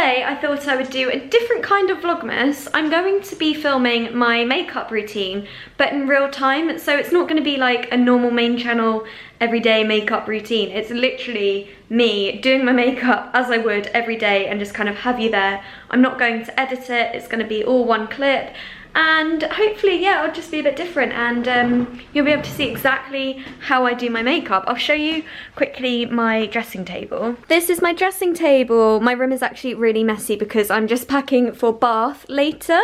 today I thought I would do a different kind of Vlogmas. I'm going to be filming my makeup routine, but in real time, so it's not going to be like a normal main channel everyday makeup routine. It's literally me doing my makeup as I would every day and just kind of have you there. I'm not going to edit it, it's going to be all one clip. And hopefully, yeah, it'll just be a bit different, and you'll be able to see exactly how I do my makeup. I'll show you quickly my dressing table. This is my dressing table. My room is actually really messy because I'm just packing for bath later.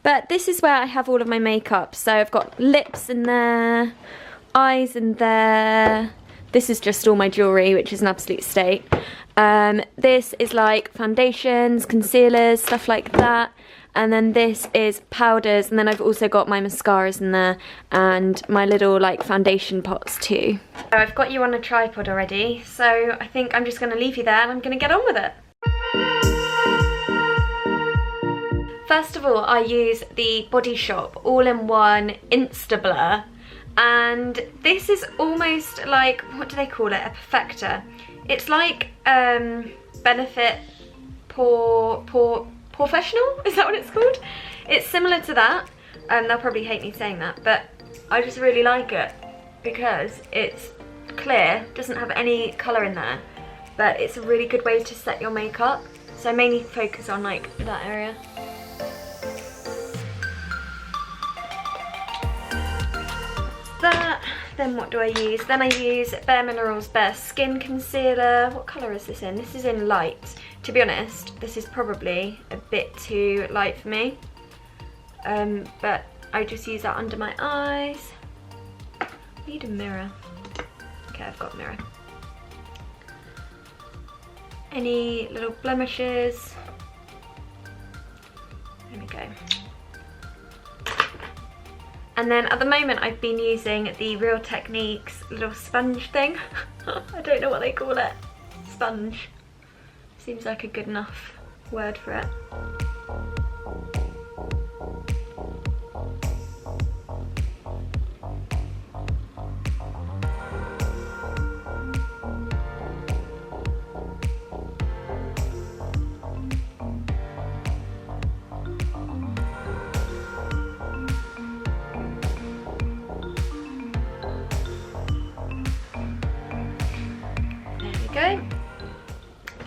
But this is where I have all of my makeup. So I've got lips in there, eyes in there. This is just all my jewellery, which is an absolute state. This is like foundations, concealers, stuff like that. And then this is powders, and then I've also got my mascaras in there and my little like foundation pots too. So I've got you on a tripod already, so I think I'm just going to leave you there and I'm going to get on with it. First of all, I use the Body Shop all-in-one Insta Blur, and this is almost like, what do they call it, a perfector. It's like Benefit Professional, is that what it's called? It's similar to that, and they'll probably hate me saying that, but I just really like it because it's clear, doesn't have any colour in there, but it's a really good way to set your makeup. So I mainly focus on like that area. That, then what do I use? Then I use Bare Minerals Bare Skin Concealer. What colour is this in? This is in light. To be honest, this is probably a bit too light for me, but I just use that under my eyes. I need a mirror. Okay, I've got a mirror. Any little blemishes? There we go. And then at the moment I've been using the Real Techniques little sponge thing. I don't know what they call it. Sponge. Seems like a good enough word for it. There we go.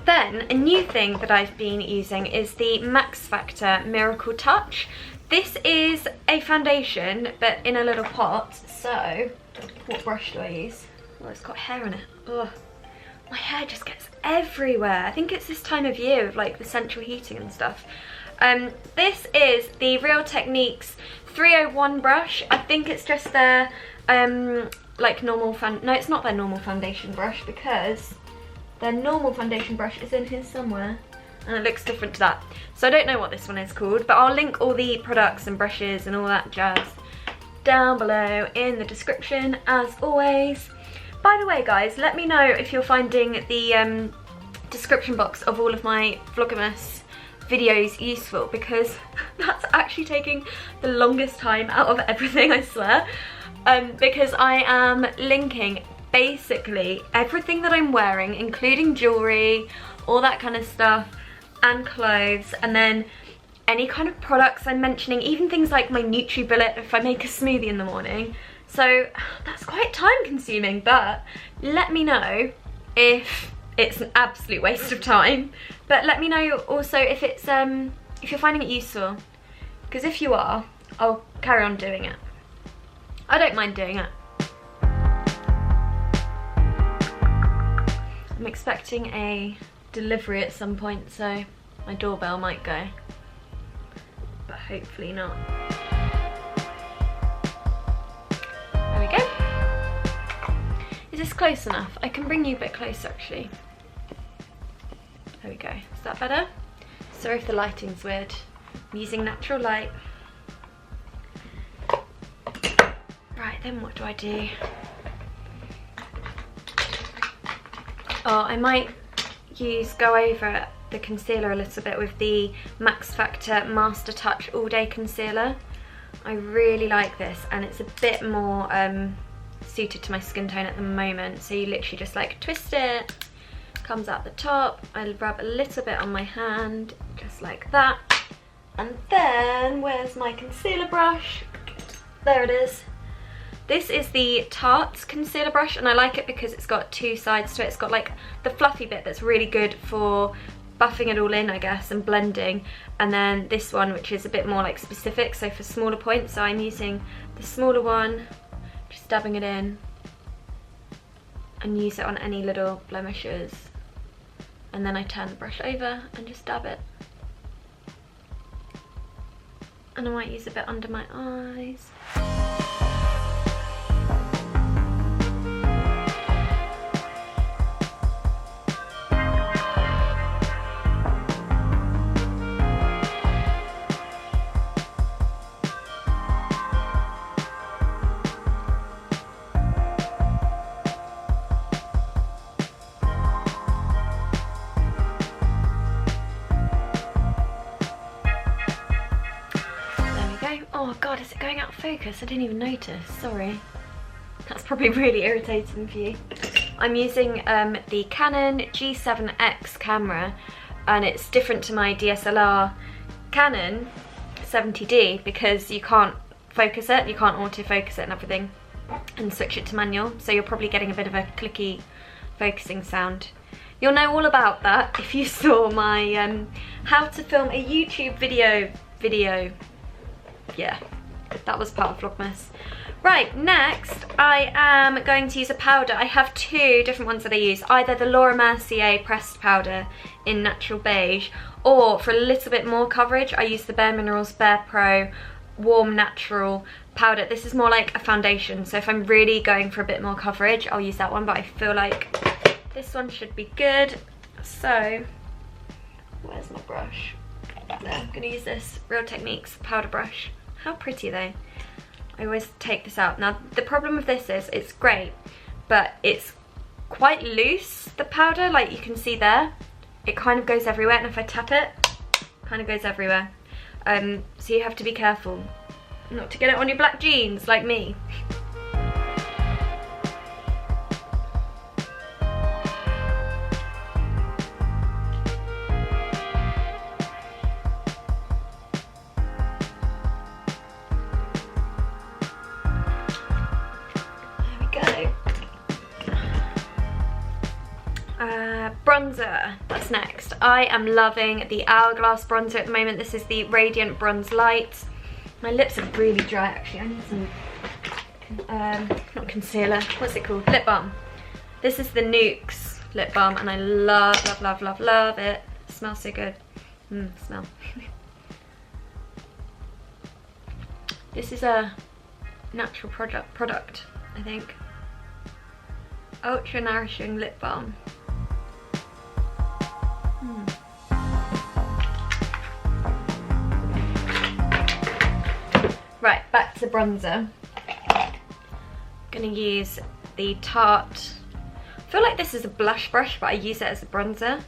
Then, a new thing that I've been using is the Max Factor Miracle Touch. This is a foundation, but in a little pot. So, what brush do I use? Oh, it's got hair on it. Ugh. My hair just gets everywhere. I think it's this time of year with like the central heating and stuff. This is the Real Techniques 301 brush. I think it's just their like normal no, it's not their normal foundation brush, because their normal foundation brush is in here somewhere and it looks different to that. So I don't know what this one is called, but I'll link all the products and brushes and all that jazz down below in the description as always. By the way guys, let me know if you're finding the description box of all of my Vlogmas videos useful, because that's actually taking the longest time out of everything, I swear, because I am linking basically everything that I'm wearing, including jewellery, all that kind of stuff, and clothes, and then any kind of products I'm mentioning, even things like my NutriBullet if I make a smoothie in the morning. So that's quite time consuming, but let me know if it's an absolute waste of time, but let me know also if it's if you're finding it useful, because if you are, I'll carry on doing it. I don't mind doing it. I'm expecting a delivery at some point, so my doorbell might go, but hopefully not. There we go. Is this close enough? I can bring you a bit closer actually. There we go. Is that better? Sorry if the lighting's weird. I'm using natural light. Right, then what do I do? Oh, I might go over the concealer a little bit with the Max Factor Master Touch All Day Concealer. I really like this, and it's a bit more suited to my skin tone at the moment. So you literally just like twist it, comes out the top. I rub a little bit on my hand, just like that. And then, where's my concealer brush? There it is. This is the Tarte concealer brush, and I like it because it's got two sides to it. It's got like the fluffy bit that's really good for buffing it all in, I guess, and blending. And then this one, which is a bit more like specific, so for smaller points. So I'm using the smaller one, just dabbing it in, and use it on any little blemishes. And then I turn the brush over and just dab it. And I might use a bit under my eyes. Oh god, is it going out of focus? I didn't even notice, sorry. That's probably really irritating for you. I'm using the Canon G7X camera, and it's different to my DSLR Canon 70D because you can't focus it, you can't autofocus it and everything, and switch it to manual, so you're probably getting a bit of a clicky focusing sound. You'll know all about that if you saw my how to film a YouTube video. Yeah, that was part of Vlogmas. Right, next I am going to use a powder. I have two different ones that I use, either the Laura Mercier pressed powder in natural beige, or for a little bit more coverage I use the Bare Minerals Bare Pro warm natural powder. This is more like a foundation, so if I'm really going for a bit more coverage I'll use that one, but I feel like this one should be good. So where's my brush? There, I'm gonna use this Real Techniques powder brush. How pretty are they? I always take this out. Now the problem with this is it's great, but it's quite loose, the powder, like you can see there. It kind of goes everywhere, and if I tap it, kind of goes everywhere. So you have to be careful not to get it on your black jeans like me. Bronzer, that's next. I am loving the Hourglass bronzer at the moment. This is the Radiant Bronze Light. My lips are really dry actually. I need some, not concealer, what's it called? Lip balm. This is the Nukes lip balm, and I love, love, love, love, love it. It smells so good. Smell. This is a natural product, I think. Ultra nourishing lip balm. Right, back to bronzer. Gonna use the Tarte. I feel like this is a blush brush, but I use it as a bronzer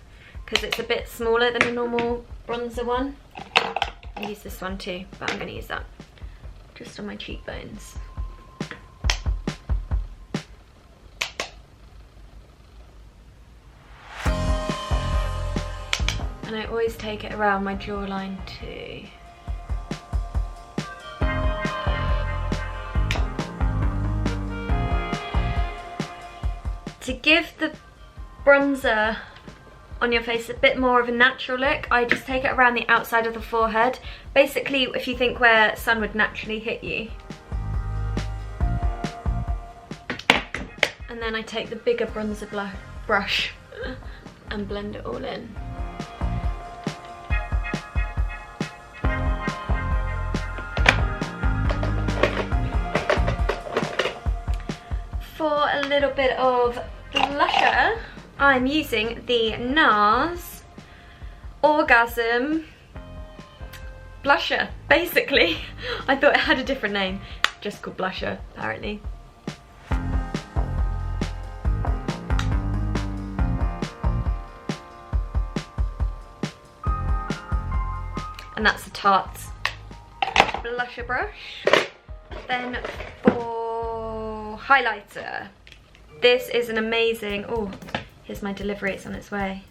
because it's a bit smaller than a normal bronzer one. I use this one too, but I'm gonna use that just on my cheekbones. And I always take it around my jawline too. To give the bronzer on your face a bit more of a natural look, I just take it around the outside of the forehead. Basically, if you think where sun would naturally hit you. And then I take the bigger bronzer brush and blend it all in. For a little bit of blusher, I'm using the NARS Orgasm blusher, basically. I thought it had a different name, just called blusher, apparently. And that's the Tarte blusher brush. Then for highlighter, this is an amazing, oh, Here's my delivery, it's on its way.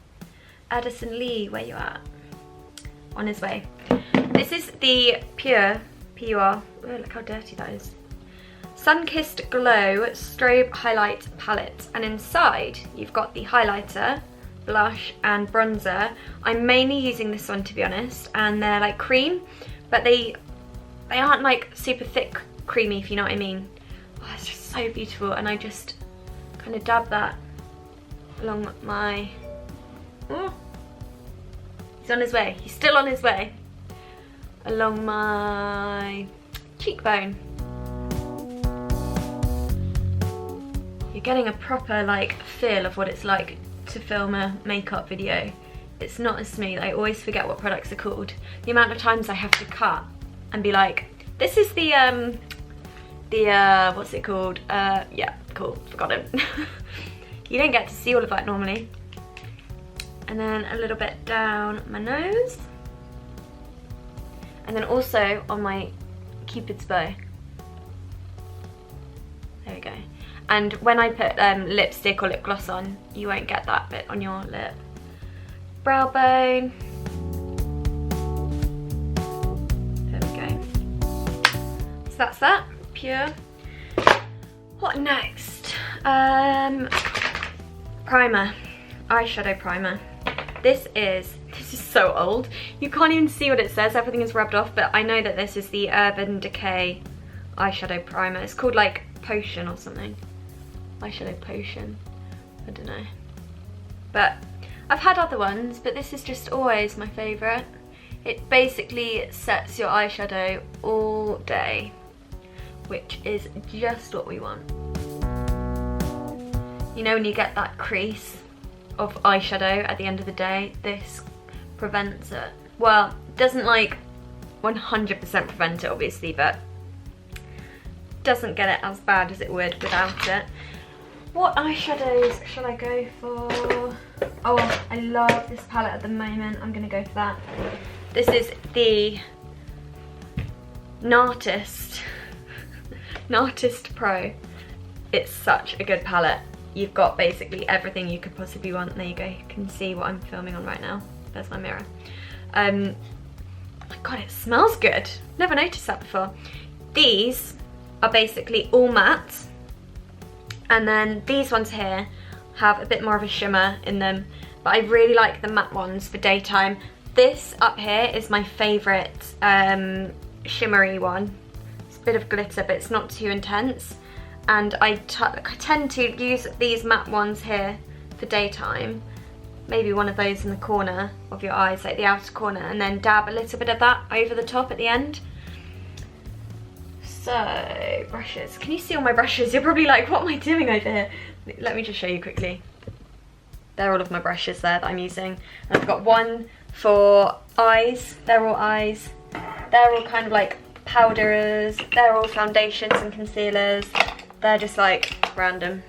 Addison Lee, where you at? On his way. This is the Pure, P-U-R, oh, look how dirty that is. Sun-Kissed Glow Strobe Highlight Palette. And inside, you've got the highlighter, blush, and bronzer. I'm mainly using this one, to be honest, and they're like cream, but they aren't like super thick creamy, if you know what I mean. Oh, it's just so beautiful, and I just kind of dab that along my... Oh, he's on his way. He's still on his way. Along my cheekbone. You're getting a proper like feel of what it's like to film a makeup video. It's not as smooth. I always forget what products are called. The amount of times I have to cut and be like, this is the what's it called? Yeah, cool, forgot it. You don't get to see all of that normally. And then a little bit down my nose. And then also on my Cupid's bow. There we go. And when I put lipstick or lip gloss on, you won't get that bit on your lip. Brow bone. There we go. So that's that, Pure. What next? Primer, eyeshadow primer. This is so old. You can't even see what it says, everything is rubbed off, but I know that this is the Urban Decay eyeshadow primer. It's called like Potion or something. Eyeshadow Potion, I don't know. But I've had other ones, but this is just always my favourite. It basically sets your eyeshadow all day, which is just what we want. You know when you get that crease of eyeshadow at the end of the day, this prevents it. Well, it doesn't like 100% prevent it obviously, but doesn't get it as bad as it would without it. What eyeshadows shall I go for? Oh, I love this palette at the moment. I'm gonna go for that. This is the Nartist Pro. It's such a good palette. You've got basically everything you could possibly want. There you go, you can see what I'm filming on right now. There's my mirror. Oh my god, it smells good. Never noticed that before. These are basically all matte, and then these ones here have a bit more of a shimmer in them, but I really like the matte ones for daytime. This up here is my favourite shimmery one. It's a bit of glitter, but it's not too intense. And I tend to use these matte ones here for daytime. Maybe one of those in the corner of your eyes, like the outer corner, and then dab a little bit of that over the top at the end. So, brushes. Can you see all my brushes? You're probably like, what am I doing over here? Let me just show you quickly. They're all of my brushes there that I'm using. And I've got one for eyes. They're all eyes. They're all kind of like powders. They're all foundations and concealers. They're just like random.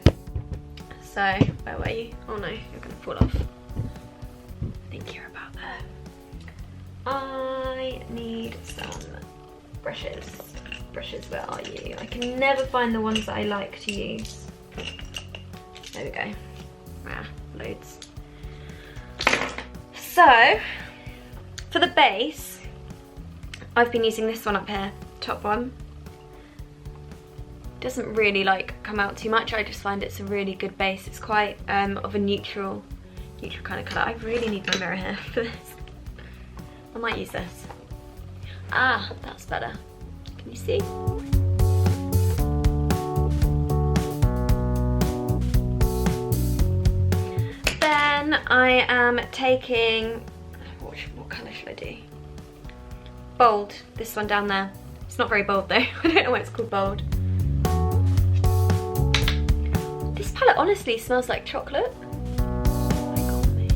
So, where were you? Oh no, you're gonna fall off. I think you're about there. I need some brushes. Brushes, where are you? I can never find the ones that I like to use. There we go. Ah, loads. So, for the base, I've been using this one up here, top one. Doesn't really like come out too much. I just find it's a really good base. It's quite of a neutral kind of colour. I really need my mirror here for this. I might use this. Ah, that's better. Can you see? Then I am taking, what colour should I do? Bold, this one down there. It's not very bold though. I don't know why it's called bold. This palette honestly smells like chocolate. Oh my god, me.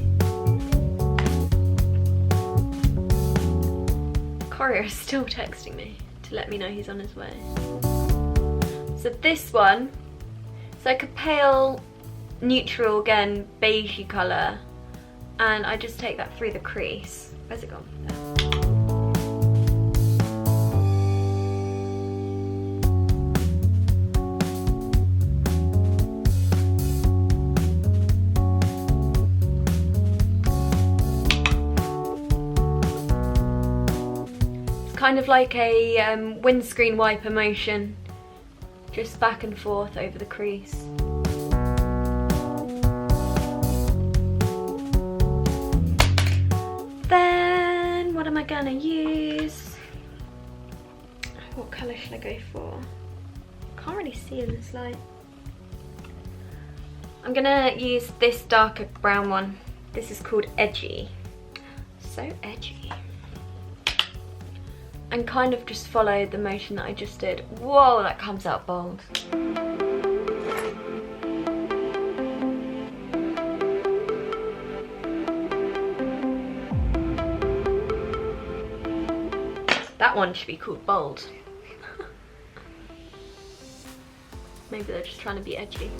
Courier is still texting me to let me know he's on his way. So this one, it's like a pale, neutral, again, beigey colour, and I just take that through the crease. Where's it gone? There. kind of like a windscreen wiper motion, just back and forth over the crease. Then what am I gonna use? What colour should I go for? Can't really see in this light. I'm gonna use this darker brown one. This is called Edgy. So edgy. And kind of just follow the motion that I just did. Whoa, that comes out bold. That one should be called bold. Maybe they're just trying to be edgy.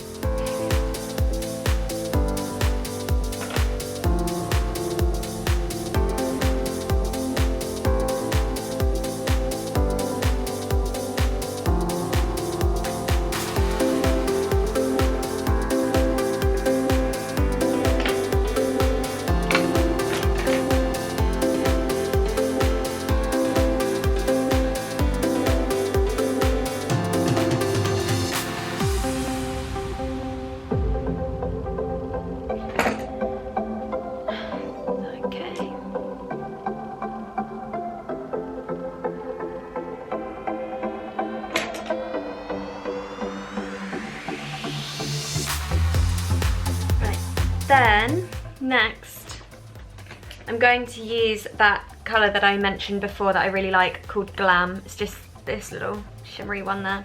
Then, next, I'm going to use that colour that I mentioned before that I really like, called Glam. It's just this little shimmery one there.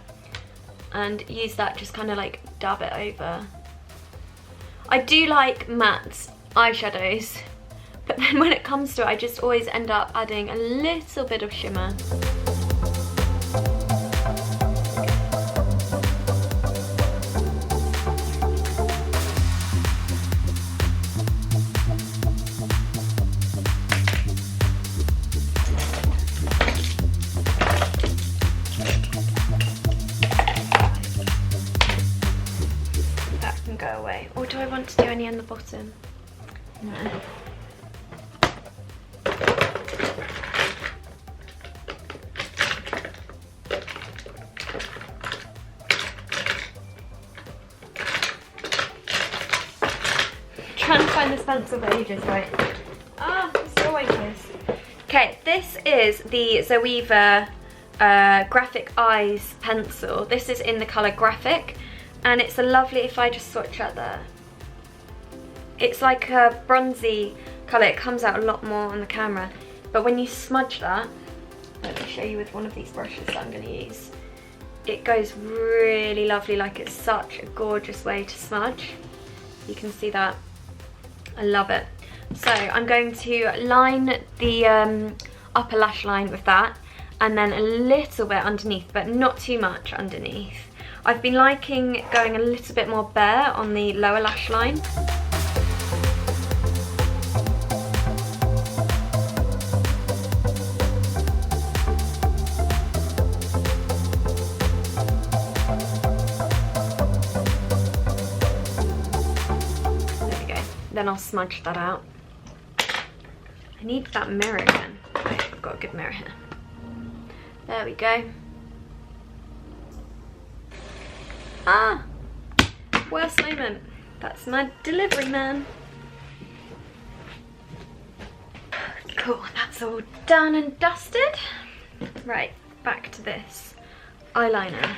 And use that, just kind of like dab it over. I do like matte eyeshadows, but then when it comes to it, I just always end up adding a little bit of shimmer. Or do I want to do any on the bottom? No. Trying to find this pencil for ages, right? Ah, it's so weightless. Okay, this is the Zoeva Graphic Eyes pencil. This is in the colour Graphic. And it's a lovely, if I just swatch out there, it's like a bronzy colour. It comes out a lot more on the camera, but when you smudge that, let me show you with one of these brushes that I'm going to use, it goes really lovely. Like, it's such a gorgeous way to smudge. You can see that. I love it. So I'm going to line the upper lash line with that, and then a little bit underneath, but not too much underneath. I've been liking going a little bit more bare on the lower lash line. There we go. Then I'll smudge that out. I need that mirror again. Right, I've got a good mirror here. There we go. Ah, worst moment. That's my delivery man. Cool, that's all done and dusted. Right, back to this eyeliner.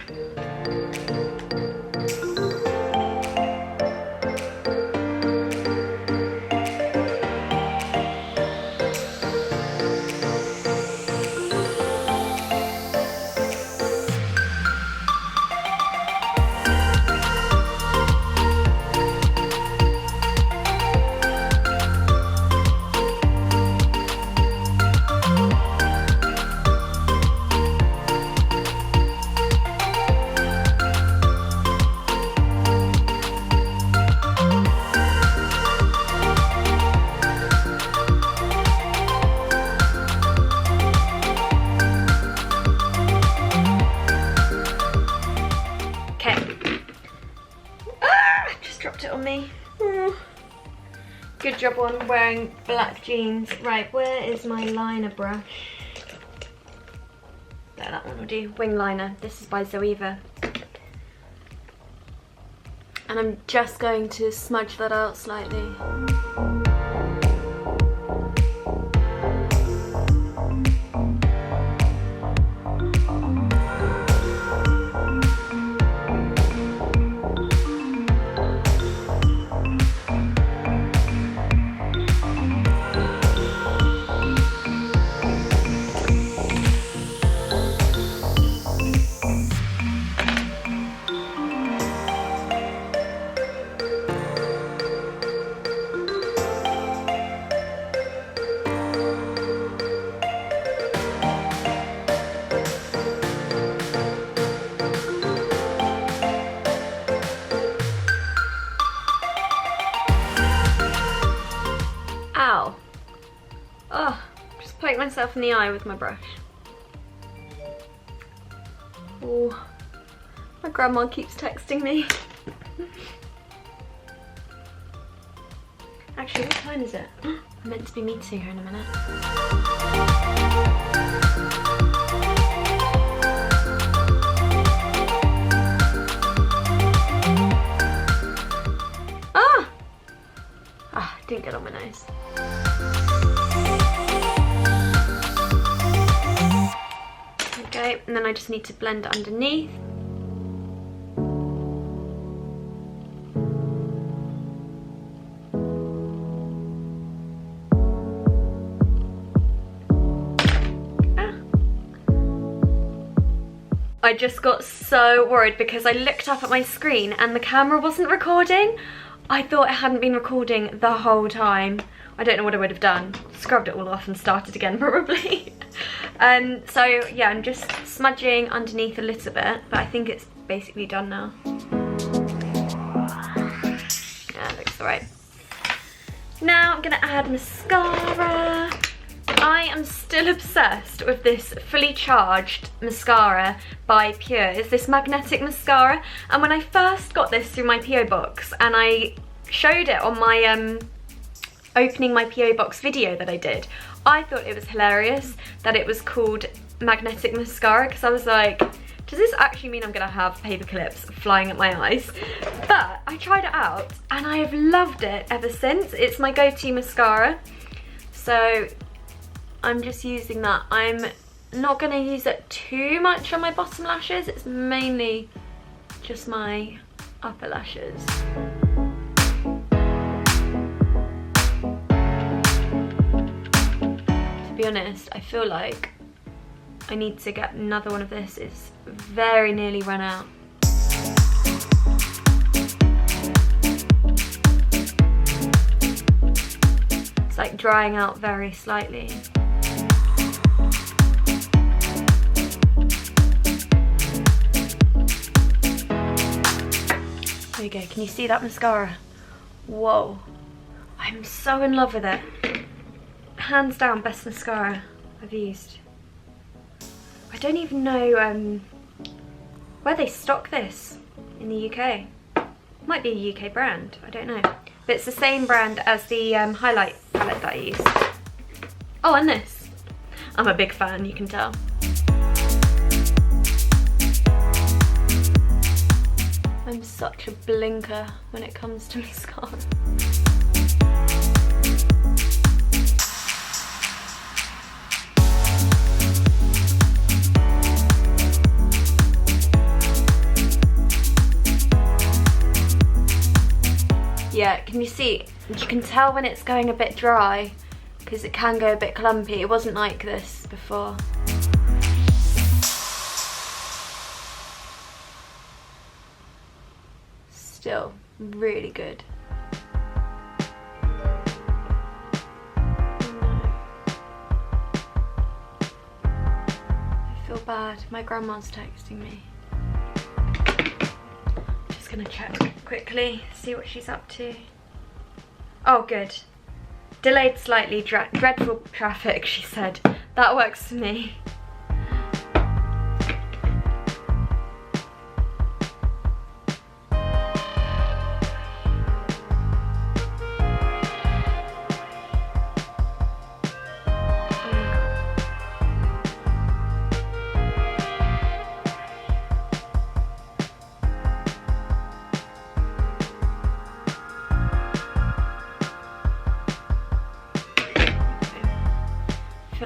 Good job on wearing black jeans. Right, where is my liner brush? Yeah, that one will do. Wing liner. This is by Zoeva. And I'm just going to smudge that out slightly. Ow. Oh, just poked myself in the eye with my brush. Oh, my grandma keeps texting me. Actually, what time is it? I'm meant to be meeting her in a minute. Didn't get on my nose. Okay, and then I just need to blend underneath. I just got so worried because I looked up at my screen and the camera wasn't recording. I thought it hadn't been recording the whole time. I don't know what I would have done. Scrubbed it all off and started again probably. So yeah, I'm just smudging underneath a little bit, but I think it's basically done now. Yeah, it looks alright. Now I'm gonna add mascara. I am still obsessed with this fully charged mascara by Pure. It's this magnetic mascara, and when I first got this through my PO box and I showed it on my opening my PO box video that I did, I thought it was hilarious that it was called magnetic mascara, because I was like, does this actually mean I'm gonna have paper clips flying at my eyes? But I tried it out and I have loved it ever since. It's my go-to mascara, so I'm just using that. I'm not going to use it too much on my bottom lashes. It's mainly just my upper lashes. To be honest, I feel like I need to get another one of this. It's very nearly run out. It's like drying out very slightly. There you go, can you see that mascara? Whoa, I'm so in love with it. Hands down, best mascara I've used. I don't even know where they stock this in the UK. Might be a UK brand, I don't know. But it's the same brand as the highlight palette that I use. Oh, and this. I'm a big fan, you can tell. I'm such a blinker when it comes to mascara. Yeah, can you see? You can tell when it's going a bit dry because it can go a bit clumpy. It wasn't like this before. Still really good. I feel bad. My grandma's texting me. Just gonna check quickly, see what she's up to. Oh, good. Delayed slightly, dreadful traffic, she said. That works for me.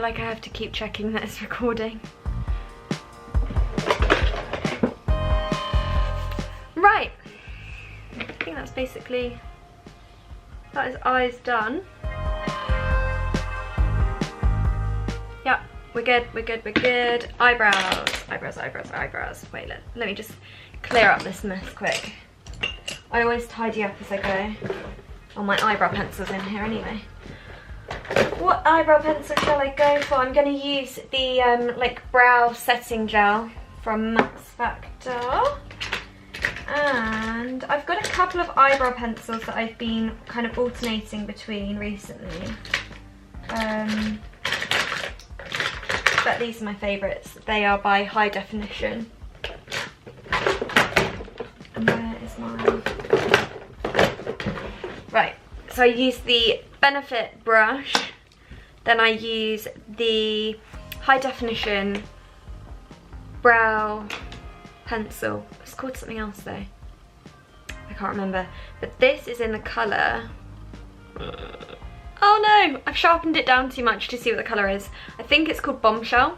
like I have to keep checking that it's recording. Right, I think that's basically, that is eyes done. Yep, we're good, we're good, we're good. Eyebrows, eyebrows, eyebrows, eyebrows. Wait, let me just clear up this mess quick. I always tidy up as I go. Oh, my eyebrow pencil's in here anyway. What eyebrow pencil shall I go for? I'm going to use the like brow setting gel from Max Factor. And I've got a couple of eyebrow pencils that I've been kind of alternating between recently. But these are my favourites. They are by High Definition. And where is mine? Right, so I use the Benefit brush, then I use the High Definition brow pencil. It's called something else though. I can't remember. But this is in the colour... Oh no! I've sharpened it down too much to see what the colour is. I think it's called Bombshell.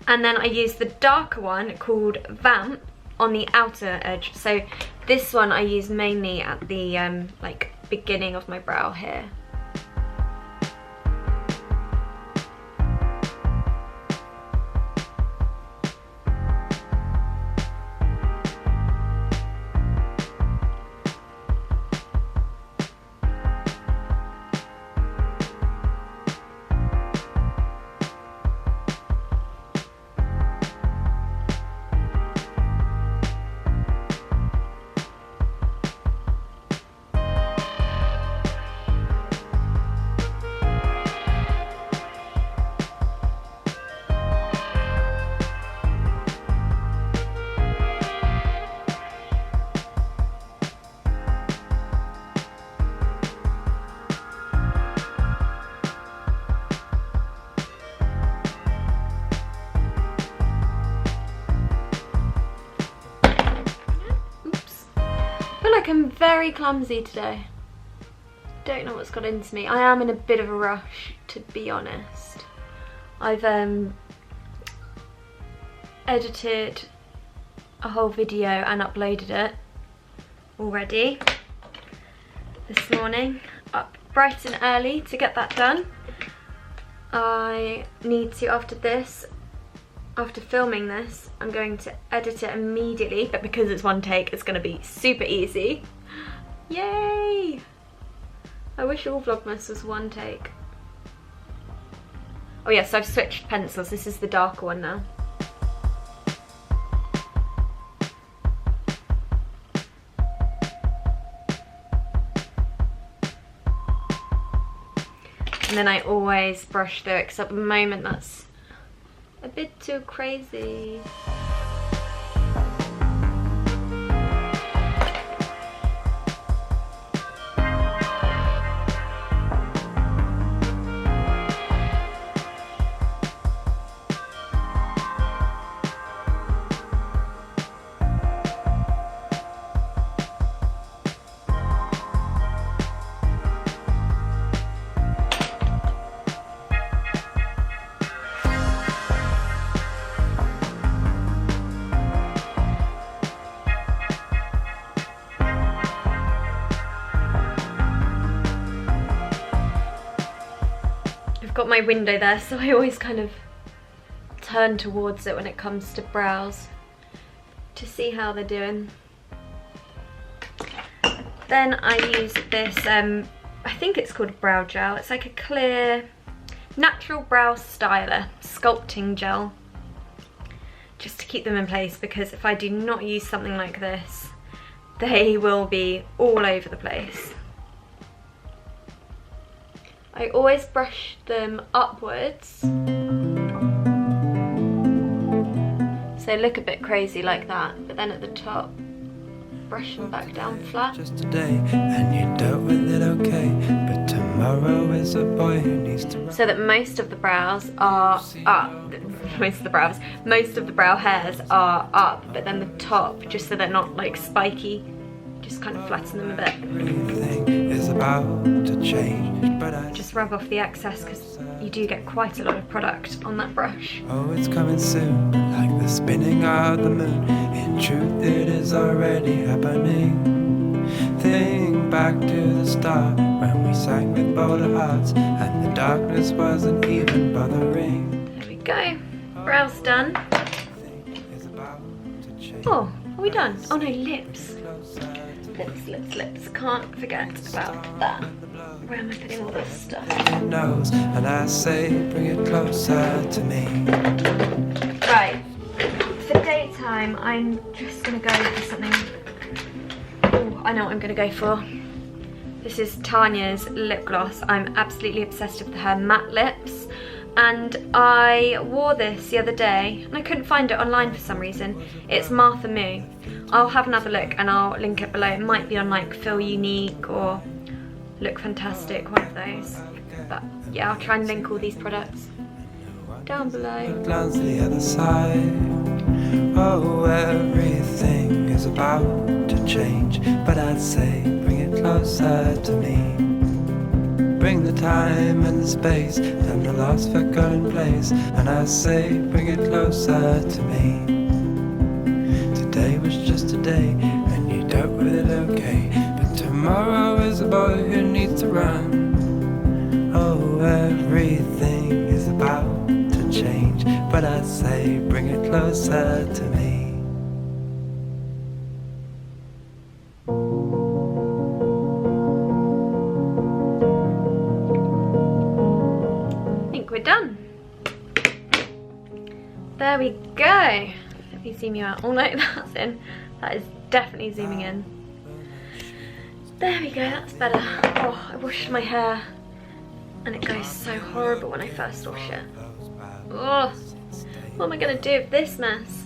And then I use the darker one called Vamp on the outer edge. So this one I use mainly at the like beginning of my brow here. I'm very clumsy today. Don't know what's got into me. I am in a bit of a rush, to be honest. I've edited a whole video and uploaded it already this morning. Up bright and early to get that done. I need to, after filming this, I'm going to edit it immediately, but because it's one take, it's going to be super easy. Yay! I wish all Vlogmas was one take. Oh yes, I've switched pencils. This is the darker one now. And then I always brush through it, because at the moment that's a bit too crazy. Got my window there, so I always kind of turn towards it when it comes to brows to see how they're doing. Then I use this, I think it's called brow gel. It's like a clear natural brow styler sculpting gel, just to keep them in place, because if I do not use something like this, they will be all over the place. I always brush them upwards, so they look a bit crazy like that, but then at the top, brush them back down flat. Just today, and you dealt with it okay, but tomorrow is a boy who needs to... So that most of the brows are up, most of the brow hairs are up, but then the top, just so they're not like spiky, just kind of flatten them a bit. Everything is a about to change, but I just rub off the excess because you do get quite a lot of product on that brush. oh, it's coming soon, like the spinning of the moon. In truth, it is already happening. Think back to the start when we sang with bolder hearts, and the darkness wasn't even bothering. There we go. Brows done. Oh, are we done? Oh no, lips. Lips. Can't forget about that. Where am I putting all this stuff? Nose, and I say, bring it closer to me. Right. For daytime, I'm just gonna go for something. Oh, I know what I'm gonna go for. This is Tanya's lip gloss. I'm absolutely obsessed with her matte lips. And I wore this the other day and I couldn't find it online for some reason. It's Martha Moo. I'll have another look and I'll link it below. It might be on like Feel Unique or Look Fantastic, one of those. But yeah, I'll try and link all these products down below. Glance the other side. Oh, everything is about to change, but I'd say bring it closer to me. Bring the time and the space and the lost forgotten place, and I say bring it closer to me. Today was just a day and you dealt with it okay, but tomorrow is a boy who needs to run. Oh, everything is about to change, but I say bring it closer to me. We're done. There we go. Let me zoom you out. Oh no, that's in. That is definitely zooming in. There we go, that's better. Oh, I washed my hair and it goes so horrible when I first wash it. Oh, what am I gonna do with this mess?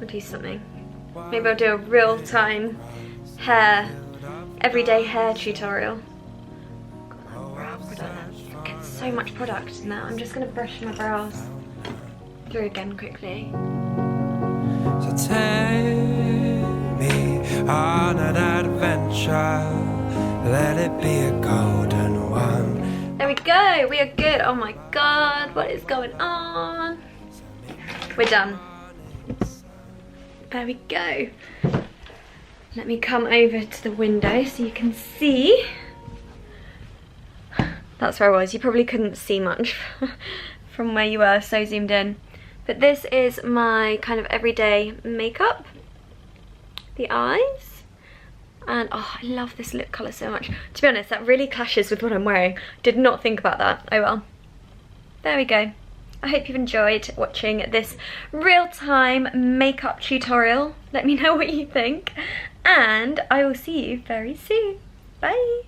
I'll do something. Maybe I'll do a real-time hair, everyday hair tutorial. So much product now. I'm just going to brush my brows through again quickly. So take me on an adventure, let it be a golden one. There we go, we are good. Oh my god, what is going on? We're done. There we go. Let me come over to the window so you can see. That's where I was. You probably couldn't see much from where you were, so zoomed in. But this is my kind of everyday makeup. The eyes. And oh, I love this lip colour so much. To be honest, that really clashes with what I'm wearing. Did not think about that. Oh well. There we go. I hope you've enjoyed watching this real-time makeup tutorial. Let me know what you think. And I will see you very soon. Bye.